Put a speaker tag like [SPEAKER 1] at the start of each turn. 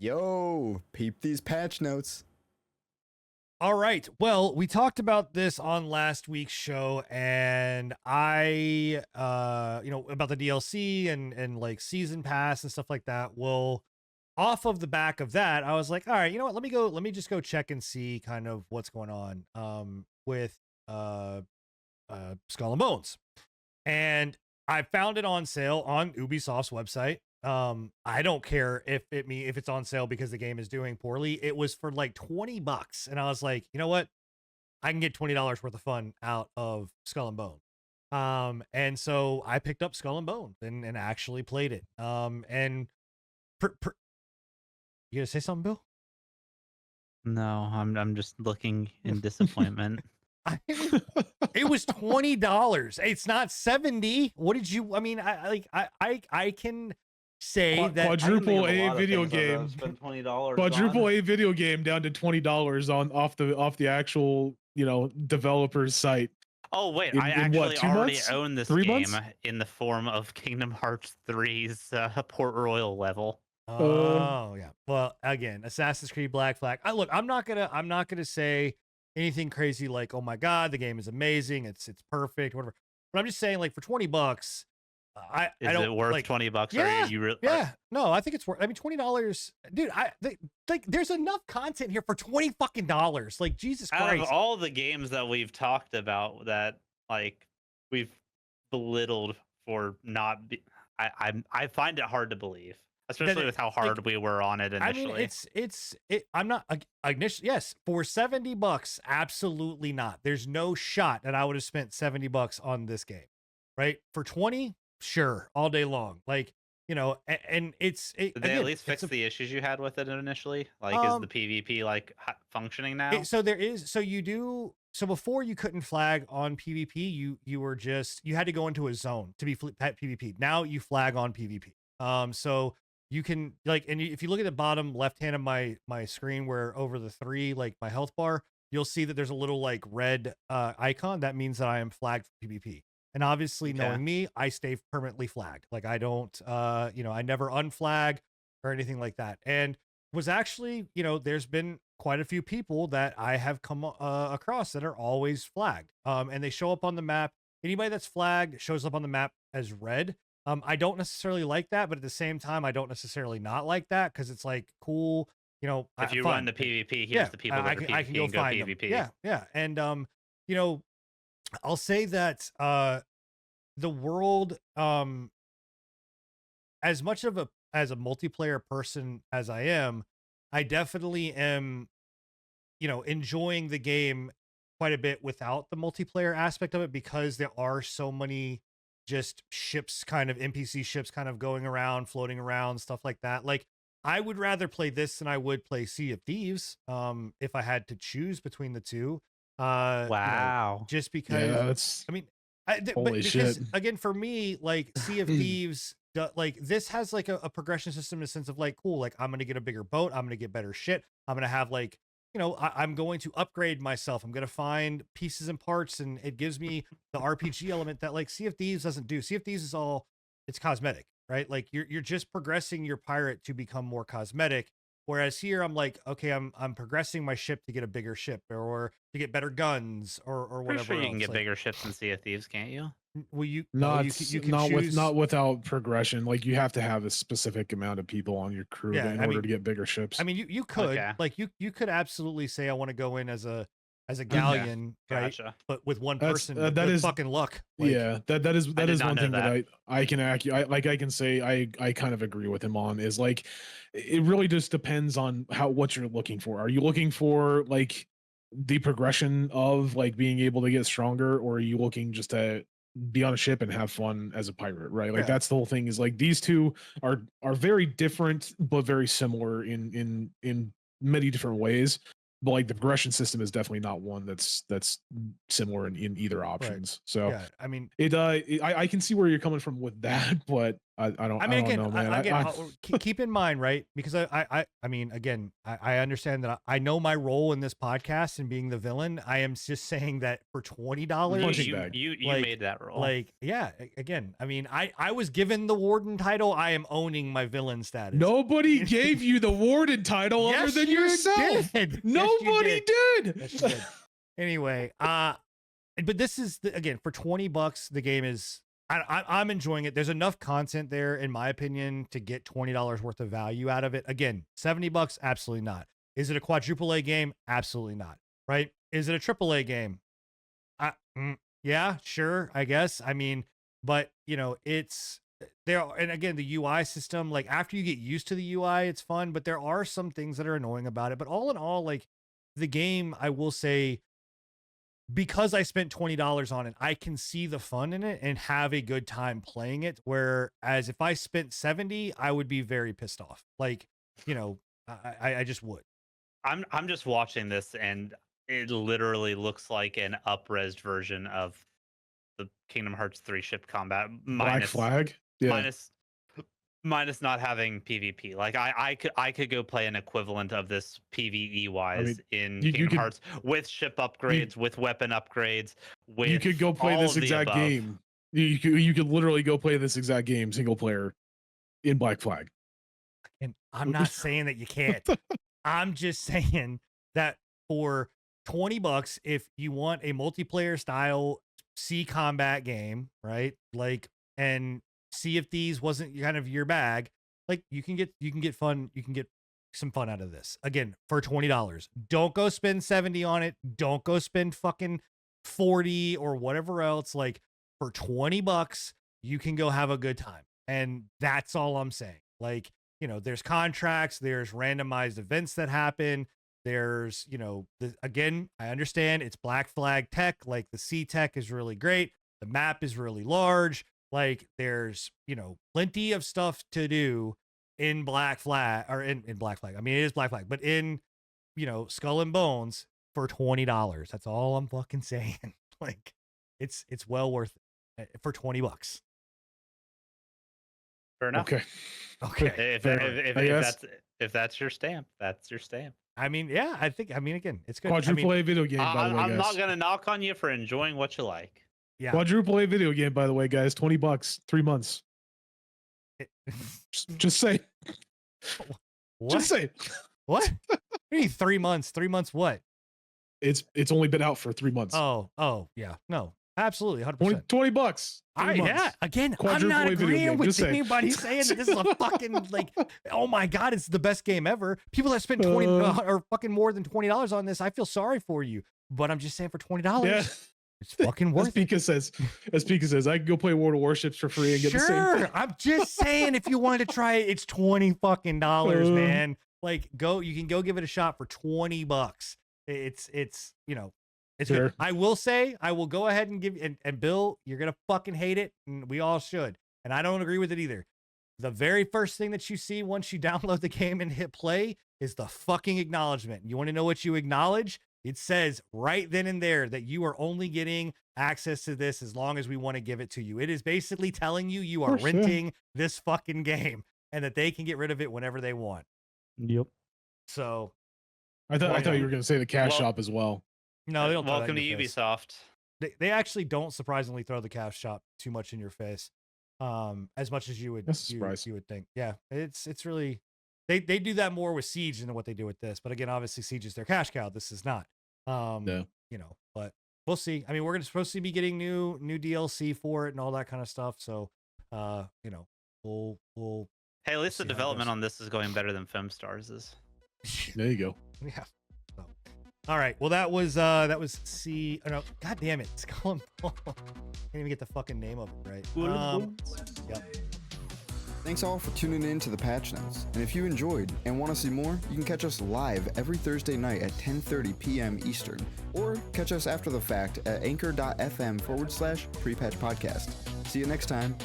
[SPEAKER 1] Yo, peep these patch notes.
[SPEAKER 2] All right. Well, we talked about this on last week's show, and about the DLC and like season pass and stuff like that. Well, off of the back of that, I was like, all right, you know what? Let me just go check and see kind of what's going on with uh Skull and Bones. And I found it on sale on Ubisoft's website. I don't care if it's on sale because the game is doing poorly. It was for like $20, and I was like, you know what? I can get $20 worth of fun out of Skull and Bone. And so I picked up Skull and Bone and actually played it. And you gonna say something, Bill?
[SPEAKER 3] No, I'm just looking in disappointment.
[SPEAKER 2] It was $20. It's not 70. What did you? I mean, I can say that
[SPEAKER 4] quadruple A video game.
[SPEAKER 5] Spend $20.
[SPEAKER 4] Quadruple A video game down to $20 on off the actual developer's site.
[SPEAKER 3] Oh wait,
[SPEAKER 4] In
[SPEAKER 3] I actually
[SPEAKER 4] what, 2
[SPEAKER 3] already
[SPEAKER 4] months?
[SPEAKER 3] own this
[SPEAKER 4] 3
[SPEAKER 3] game
[SPEAKER 4] months?
[SPEAKER 3] in the form of Kingdom Hearts 3's Port Royal level.
[SPEAKER 2] Oh yeah. Well, again, Assassin's Creed Black Flag. I'm not gonna say anything crazy like, oh my god, the game is amazing, it's perfect, whatever. But I'm just saying, like, for $20, I don't.
[SPEAKER 3] Is it worth
[SPEAKER 2] like,
[SPEAKER 3] $20?
[SPEAKER 2] Yeah,
[SPEAKER 3] Or you really?
[SPEAKER 2] yeah. No, I think it's worth. I mean, $20, dude. Like, there's enough content here for $20 fucking dollars. Like, Jesus
[SPEAKER 3] Out
[SPEAKER 2] Christ.
[SPEAKER 3] of all the games that we've talked about that like we've belittled for not, I find it hard to believe, especially with how hard we were on it initially.
[SPEAKER 2] I mean, I'm not initially. Yes, for $70, absolutely not. There's no shot that I would have spent $70 on this game, right? For 20, sure, all day long. Like, and
[SPEAKER 3] Did they
[SPEAKER 2] again,
[SPEAKER 3] at least fix the issues you had with it initially? Like, is the PvP like functioning now?
[SPEAKER 2] So before you couldn't flag on PvP, you had to go into a zone to be at PvP. Now you flag on PvP. So you can, like, and if you look at the bottom left hand of my screen, where over the 3, like my health bar, you'll see that there's a little like red icon. That means that I am flagged for PvP. And obviously, knowing me, I stay permanently flagged. Like, I don't, I never unflag or anything like that. And was actually, there's been quite a few people that I have come across that are always flagged. And they show up on the map. Anybody that's flagged shows up on the map as red. I don't necessarily like that, but at the same time, I don't necessarily not like that, because it's like, cool,
[SPEAKER 3] if you run the PvP, here's the people that are PvP,
[SPEAKER 2] I can go find
[SPEAKER 3] PvP.
[SPEAKER 2] them. Yeah. And I'll say that the world, as much of as a multiplayer person as I am, I definitely am, enjoying the game quite a bit without the multiplayer aspect of it, because there are so many just ships, kind of NPC ships kind of going around, floating around, stuff like that. Like, I would rather play this than I would play Sea of Thieves, if I had to choose between the two.
[SPEAKER 3] Wow.
[SPEAKER 2] Just because,
[SPEAKER 4] Yeah,
[SPEAKER 2] holy
[SPEAKER 4] shit.
[SPEAKER 2] Again, for me, like, Sea of Thieves, like, this has like a progression system in the sense of, like, cool, like, I'm gonna get a bigger boat, I'm gonna get better shit, I'm gonna have, like, I'm going to upgrade myself, I'm gonna find pieces and parts, and it gives me the RPG element that, like, Sea of Thieves doesn't do. Sea of Thieves is it's cosmetic, right? Like, you're just progressing your pirate to become more cosmetic. Whereas here, I'm like, okay, I'm progressing my ship to get a bigger ship, or to get better guns, or
[SPEAKER 3] Pretty
[SPEAKER 2] whatever.
[SPEAKER 3] sure you can
[SPEAKER 2] else.
[SPEAKER 3] get
[SPEAKER 2] Like,
[SPEAKER 3] bigger ships in Sea of Thieves, can't you?
[SPEAKER 2] Well, you
[SPEAKER 4] Not
[SPEAKER 2] you can
[SPEAKER 4] not
[SPEAKER 2] choose,
[SPEAKER 4] not without progression. Like, you have to have a specific amount of people on your crew in order to get bigger ships.
[SPEAKER 2] I mean, you could, like, you could absolutely say, I want to go in as a galleon, right?
[SPEAKER 3] Gotcha.
[SPEAKER 2] But with one person,
[SPEAKER 4] that is
[SPEAKER 2] fucking luck. Like,
[SPEAKER 4] yeah, that is one thing that I can I can say I kind of agree with him on, is like, it really just depends on what you're looking for. Are you looking for, like, the progression of, like, being able to get stronger, or are you looking just to be on a ship and have fun as a pirate, right? Like, that's the whole thing, is like, these two are very different but very similar in many different ways. But, like, the progression system is definitely not one that's similar in either options. So
[SPEAKER 2] yeah, I mean,
[SPEAKER 4] I can see where you're coming from with that, but I don't
[SPEAKER 2] again,
[SPEAKER 4] know, man.
[SPEAKER 2] keep in mind, right? Because I mean, again, I understand that I know my role in this podcast and being the villain. I am just saying that for $20,
[SPEAKER 3] you
[SPEAKER 2] like,
[SPEAKER 3] made that role.
[SPEAKER 2] Like, yeah, again, I mean, I was given the warden title. I am owning my villain status.
[SPEAKER 4] Nobody gave you the warden title other than yourself. Nobody did.
[SPEAKER 2] Yes, you did. Anyway, but this is again for $20. The game is. I'm enjoying it. There's enough content there, in my opinion, to get $20 worth of value out of it. Again, $70, absolutely not. Is it a quadruple A game? Absolutely not. Right? Is it a triple A game? Yeah, sure, I guess. I mean, but you know, it's there. And again, the UI system, like after you get used to the UI, it's fun, but there are some things that are annoying about it. But all in all, like the game, I will say, because I spent $20 on it, I can see the fun in it and have a good time playing it. Whereas if I spent 70, I would be very pissed off. Like, you know, I just would.
[SPEAKER 3] I'm just watching this and it literally looks like an up-resed version of the Kingdom Hearts 3 ship combat
[SPEAKER 4] Black Flag. Yeah.
[SPEAKER 3] Minus not having PvP. Like I could go play an equivalent of this PvE wise in Kingdom Hearts with ship upgrades, with weapon upgrades. With
[SPEAKER 4] you could go play this exact game. You could literally go play this exact game single player in Black Flag.
[SPEAKER 2] And I'm not saying that you can't. I'm just saying that for $20, if you want a multiplayer style sea combat game, right? Like, and Sea of Thieves wasn't kind of your bag, like you can get some fun out of this. Again, for $20. Don't go spend 70 on it. Don't go spend fucking 40 or whatever else. Like for $20, you can go have a good time. And that's all I'm saying. Like, you know, there's contracts, there's randomized events that happen. There's, you know, again, I understand it's Black Flag tech. Like the sea tech is really great. The map is really large. Like there's, you know, plenty of stuff to do in Black Flag or in Black Flag. I mean, it is Black Flag, but in, you know, Skull and Bones for $20. That's all I'm fucking saying. Like it's well worth it for $20.
[SPEAKER 3] Fair enough.
[SPEAKER 2] Okay.
[SPEAKER 3] If that's your stamp, that's your stamp.
[SPEAKER 2] I mean, yeah, I mean, again, it's good.
[SPEAKER 4] Quadruple A video game, by the way,
[SPEAKER 3] I'm not gonna knock on you for enjoying what you like.
[SPEAKER 2] Yeah.
[SPEAKER 4] Quadruple A video game, by the way, guys. $20, 3 months. Just say.
[SPEAKER 2] What?
[SPEAKER 4] Just say.
[SPEAKER 2] What? What do you mean 3 months? 3 months what?
[SPEAKER 4] It's only been out for 3 months.
[SPEAKER 2] Oh, yeah. No, absolutely, 100%.
[SPEAKER 4] $20.
[SPEAKER 2] Yeah. Again, I'm not agreeing with anybody saying that this is a fucking like, oh my god, it's the best game ever. People that spend 20 or fucking more than $20 on this, I feel sorry for you. But I'm just saying for $20. Yeah. It's fucking worth it.
[SPEAKER 4] As Pika says, I can go play World of Warships for free and get the same thing.
[SPEAKER 2] I'm just saying, if you wanted to try it, it's $20 fucking dollars, man. Like, you can go give it a shot for $20. It's you know, it's good. I will say, I will go ahead and give and Bill, you're gonna fucking hate it, and we all should. And I don't agree with it either. The very first thing that you see once you download the game and hit play is the fucking acknowledgement. You want to know what you acknowledge? It says right then and there that you are only getting access to this as long as we want to give it to you. It is basically telling you you are renting this fucking game and that they can get rid of it whenever they want.
[SPEAKER 4] Yep.
[SPEAKER 2] So
[SPEAKER 4] I thought you were going to say the cash shop as well.
[SPEAKER 2] No, they don't.
[SPEAKER 3] Welcome to Ubisoft.
[SPEAKER 2] They actually don't surprisingly throw the cash shop too much in your face, as much as you would you would think. Yeah, it's really they do that more with Siege than what they do with this. But again, obviously Siege is their cash cow. This is not.
[SPEAKER 4] No.
[SPEAKER 2] You know, but we'll see. I mean, we're supposed to be getting new DLC for it and all that kind of stuff. So, you know, we'll.
[SPEAKER 3] Hey, at least the development on this is going better than Femstars'.
[SPEAKER 4] There you go.
[SPEAKER 2] Yeah. So, all right. Well, that was C. Oh, no, God damn it, Skull and Bones. Can't even get the fucking name of it right. Yep.
[SPEAKER 1] Thanks all for tuning in to the Patch Notes. And if you enjoyed and want to see more, you can catch us live every Thursday night at 10:30 p.m. Eastern, or catch us after the fact at anchor.fm/prepatch podcast. See you next time.